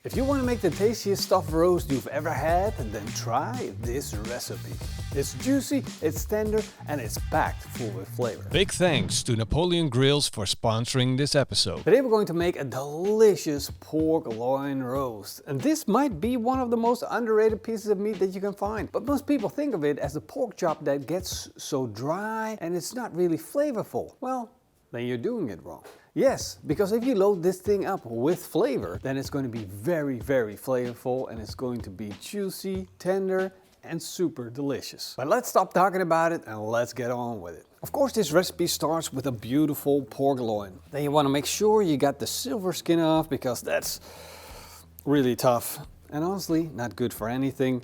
If you want to make the tastiest stuffed roast you've ever had, then try this recipe. It's juicy, it's tender, and it's packed full with flavor. Big thanks to Napoleon Grills for sponsoring this episode. Today we're going to make a delicious pork loin roast. And this might be one of the most underrated pieces of meat that you can find. But most people think of it as a pork chop that gets so dry and it's not really flavorful. Well, then you're doing it wrong. Yes, because if you load this thing up with flavor, then it's going to be very, very flavorful and it's going to be juicy, tender, and super delicious. But let's stop talking about it and let's get on with it. Of course, this recipe starts with a beautiful pork loin. Then you want to make sure you got the silver skin off because that's really tough and honestly not good for anything.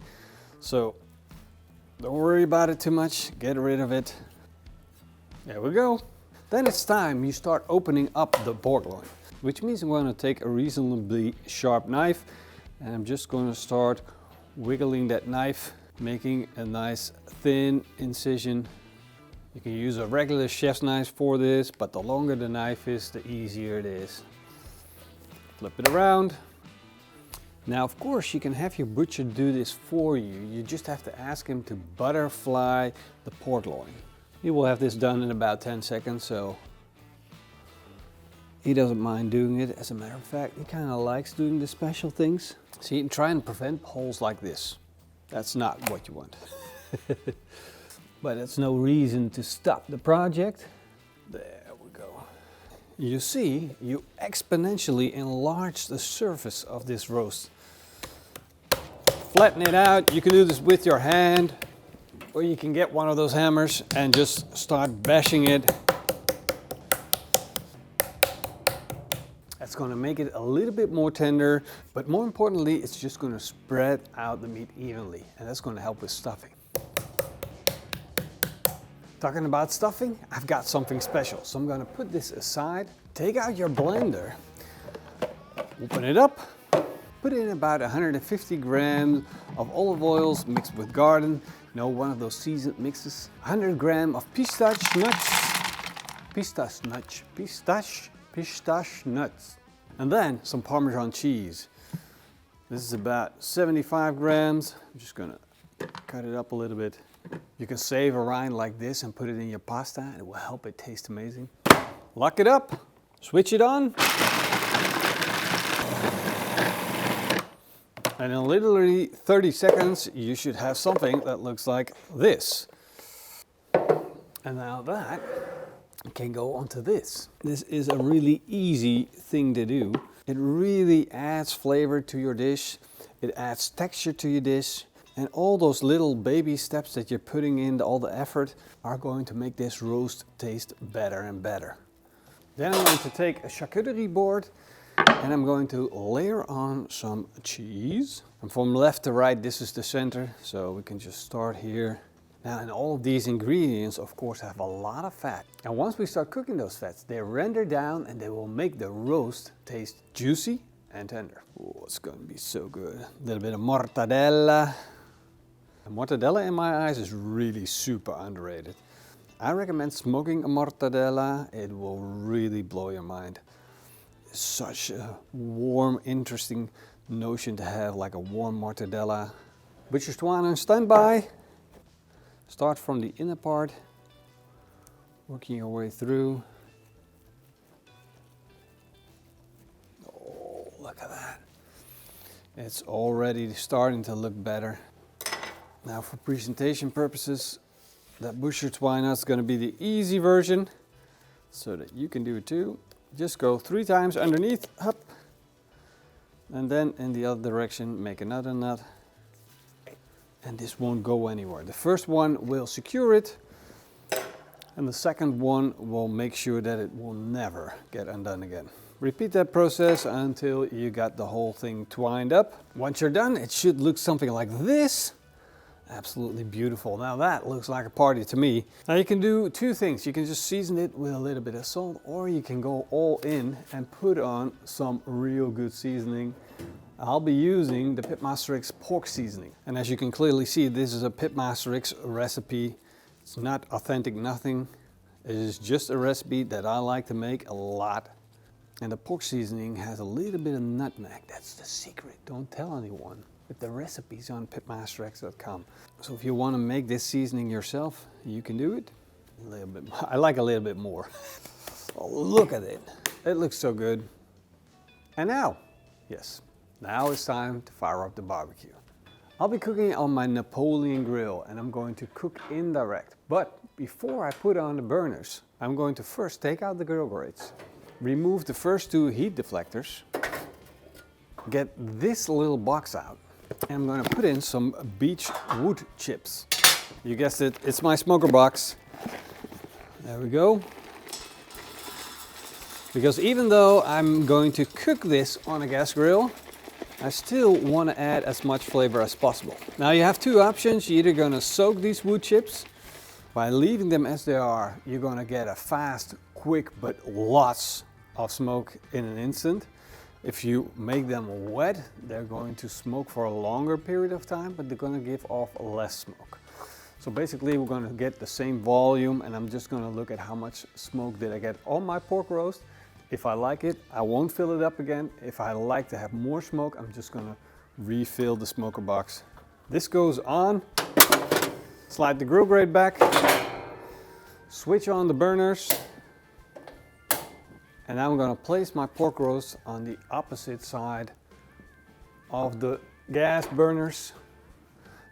So don't worry about it too much, get rid of it. There we go. Then it's time you start opening up the pork loin, which means I'm going to take a reasonably sharp knife and I'm just going to start wiggling that knife, making a nice thin incision. You can use a regular chef's knife for this, but the longer the knife is, the easier it is. Flip it around. Now, of course, you can have your butcher do this for you. You just have to ask him to butterfly the pork loin. He will have this done in about 10 seconds, so he doesn't mind doing it. As a matter of fact, he kind of likes doing the special things. See, and try and prevent holes like this. That's not what you want. But it's no reason to stop the project. There we go. You see, you exponentially enlarge the surface of this roast. Flatten it out. You can do this with your hand, or you can get one of those hammers and just start bashing it. That's going to make it a little bit more tender, but more importantly, it's just going to spread out the meat evenly, and that's going to help with stuffing. Talking about stuffing, I've got something special. So I'm going to put this aside, take out your blender, open it up, put in about 150 grams of olive oils mixed with garden. You know, one of those seasoned mixes. 100 grams of pistache nuts. And then some Parmesan cheese. This is about 75 grams. I'm just gonna cut it up a little bit. You can save a rind like this and put it in your pasta and it will help it taste amazing. Lock it up, switch it on. And in literally 30 seconds, you should have something that looks like this. And now that can go onto this. This is a really easy thing to do. It really adds flavor to your dish. It adds texture to your dish. And all those little baby steps that you're putting in, all the effort, are going to make this roast taste better and better. Then I'm going to take a charcuterie board and I'm going to layer on some cheese. And from left to right, this is the center, so we can just start here. Now, and all of these ingredients, of course, have a lot of fat. And once we start cooking those fats, they render down and they will make the roast taste juicy and tender. Oh, it's going to be so good. A little bit of mortadella. And mortadella, in my eyes, is really super underrated. I recommend smoking a mortadella. It will really blow your mind. Such a warm, interesting notion to have, like a warm mortadella. Butcher's twine on standby. Start from the inner part, working your way through. Oh, look at that. It's already starting to look better. Now, for presentation purposes, that butcher twine is going to be the easy version so that you can do it too. Just go 3 times underneath, up, and then in the other direction, make another knot. And this won't go anywhere. The first one will secure it, and the second one will make sure that it will never get undone again. Repeat that process until you got the whole thing twined up. Once you're done, it should look something like this. Absolutely beautiful. Now that looks like a party to me. Now you can do 2 things. You can just season it with a little bit of salt, or you can go all in and put on some real good seasoning. I'll be using the PITMASTERX pork seasoning. And as you can clearly see, this is a PITMASTERX recipe. It's not authentic nothing. It is just a recipe that I like to make a lot. And the pork seasoning has a little bit of nutmeg. That's the secret. Don't tell anyone. But the recipe's on PITMASTERX.com. So if you want to make this seasoning yourself, you can do it. A little bit. I like a little bit more. Oh, look at it. It looks so good. And now, yes, now it's time to fire up the barbecue. I'll be cooking on my Napoleon grill, and I'm going to cook indirect. But before I put on the burners, I'm going to first take out the grill grates, remove the first two heat deflectors, get this little box out, and I'm going to put in some beech wood chips. You guessed it, it's my smoker box. There we go. Because even though I'm going to cook this on a gas grill, I still want to add as much flavor as possible. Now you have two options. You're either going to soak these wood chips. By leaving them as they are, you're going to get a fast, quick, but lots of smoke in an instant. If you make them wet, they're going to smoke for a longer period of time, but they're going to give off less smoke. So basically we're going to get the same volume, and I'm just going to look at how much smoke did I get on my pork roast. If I like it, I won't fill it up again. If I like to have more smoke, I'm just gonna refill the smoker box. This goes on, slide the grill grate back, switch on the burners, and now I'm gonna place my pork roast on the opposite side of the gas burners.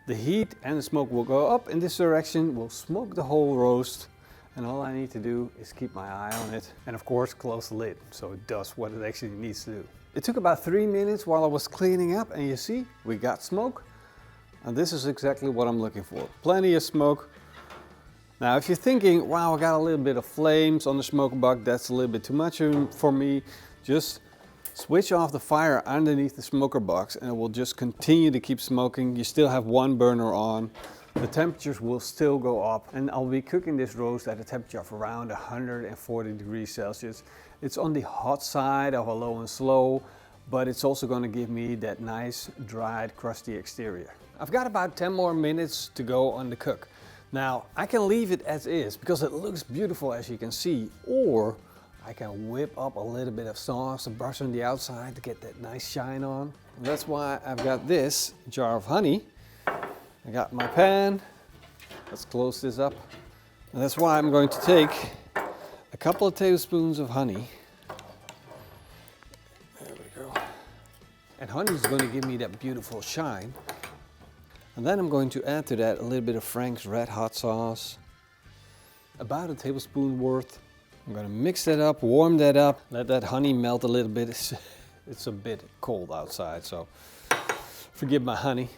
The heat and the smoke will go up in this direction, will smoke the whole roast. And all I need to do is keep my eye on it and of course close the lid so it does what it actually needs to do. It took about 3 minutes while I was cleaning up, and you see we got smoke, and this is exactly what I'm looking for. Plenty of smoke. Now if you're thinking, wow, I got a little bit of flames on the smoker box, that's a little bit too much for me, just switch off the fire underneath the smoker box and it will just continue to keep smoking. You still have one burner on. The temperatures will still go up, and I'll be cooking this roast at a temperature of around 140 degrees Celsius. It's on the hot side of a low and slow, but it's also going to give me that nice, dried, crusty exterior. I've got about 10 more minutes to go on the cook. Now, I can leave it as is because it looks beautiful, as you can see, or I can whip up a little bit of sauce and brush on the outside to get that nice shine on. And that's why I've got this jar of honey. I got my pan. Let's close this up. And that's why I'm going to take a couple of tablespoons of honey. There we go. And honey is going to give me that beautiful shine. And then I'm going to add to that a little bit of Frank's Red Hot sauce. About a tablespoon worth. I'm going to mix that up, warm that up, let that honey melt a little bit. It's a bit cold outside, so forgive my honey.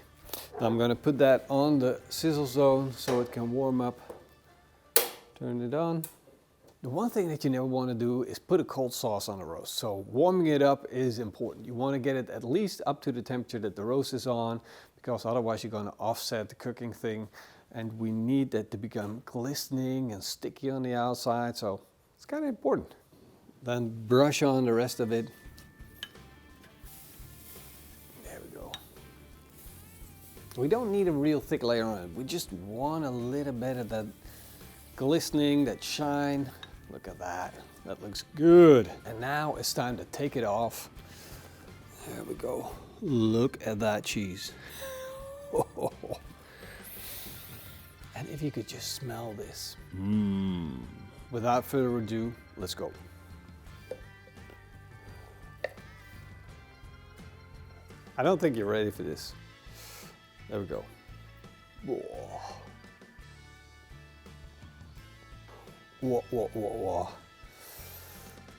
Now I'm going to put that on the sizzle zone so it can warm up. Turn it on. The one thing that you never want to do is put a cold sauce on a roast. So warming it up is important. You want to get it at least up to the temperature that the roast is on, because otherwise you're going to offset the cooking thing. And we need that to become glistening and sticky on the outside. So it's kind of important. Then brush on the rest of it. We don't need a real thick layer on it. We just want a little bit of that glistening, that shine. Look at that. That looks good. And now it's time to take it off. There we go. Look at that cheese. And if you could just smell this. Without further ado, let's go. I don't think you're ready for this. There we go. Whoa. Whoa, whoa, whoa, whoa.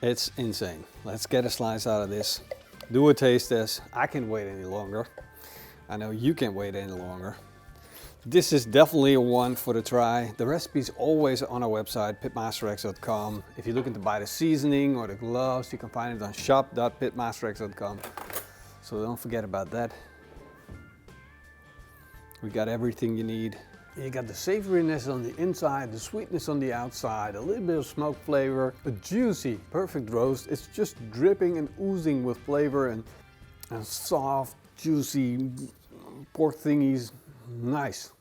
It's insane. Let's get a slice out of this. Do a taste test. I can't wait any longer. I know you can't wait any longer. This is definitely a one for the try. The recipe's always on our website, PITMASTERX.com. If you're looking to buy the seasoning or the gloves, you can find it on shop.pitmasterx.com. So don't forget about that. We got everything you need. You got the savoriness on the inside, the sweetness on the outside, a little bit of smoke flavor, a juicy, perfect roast. It's just dripping and oozing with flavor and soft, juicy pork thingies. Nice.